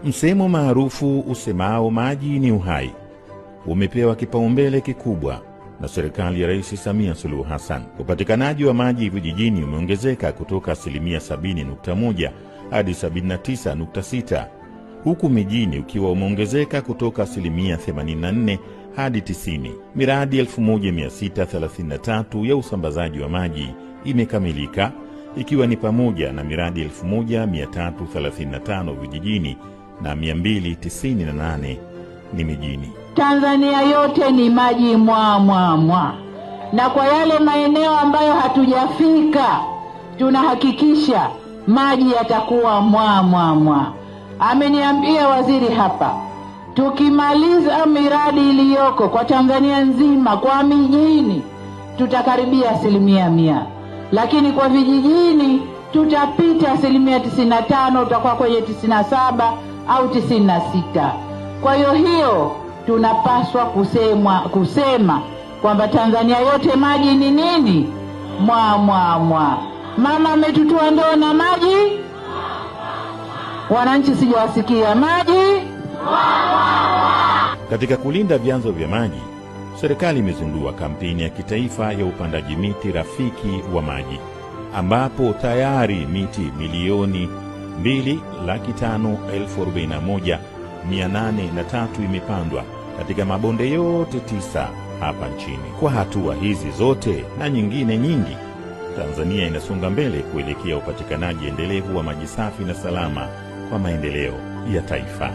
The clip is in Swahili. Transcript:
Msemo maarufu usemao maji ni uhai umepewa kipaumbele kikubwa na serikali ya Rais Samia Suluhu Hassan. Upatikanaji wa maji vijijini umeongezeka kutoka 70.1 hadi 79.6, huku mijini ukiwa umeongezeka kutoka 84 hadi 90. Miradi 1633 ya usambazaji wa maji imekamilika, ikiwa ni pamoja na miradi 1335 vijijini na 298 ni mijini. Tanzania yote ni maji mwa. Na kwa yale maeneo ambayo hatujafika, tunahakikisha maji yatakuwa mwa. Ameniambia waziri hapa, tukimaliza miradi iliyoko kwa Tanzania nzima kwa mijini tutakaribia 100%. Lakini kwa vijijini tutapita 95%, tutakuwa kwenye 97 au 96. Kwa hiyo tunapaswa kusema kwamba Tanzania yote maji ni nini? Mwa. Mama ametutua ndoo na maji. Wananchi sijawasikia maji. Katika kulinda vyanzo vya maji, serikali imezindua kampeni ya kitaifa ya upandaji miti rafiki wa maji, ambapo tayari miti milioni 2,541,803 imepandwa katika mabonde yote 9 hapa nchini. Kwa hatua hizi zote na nyingine nyingi, Tanzania inasonga mbele kuelekea upatikanaji endelevu wa maji safi na salama kwa maendeleo ya taifa.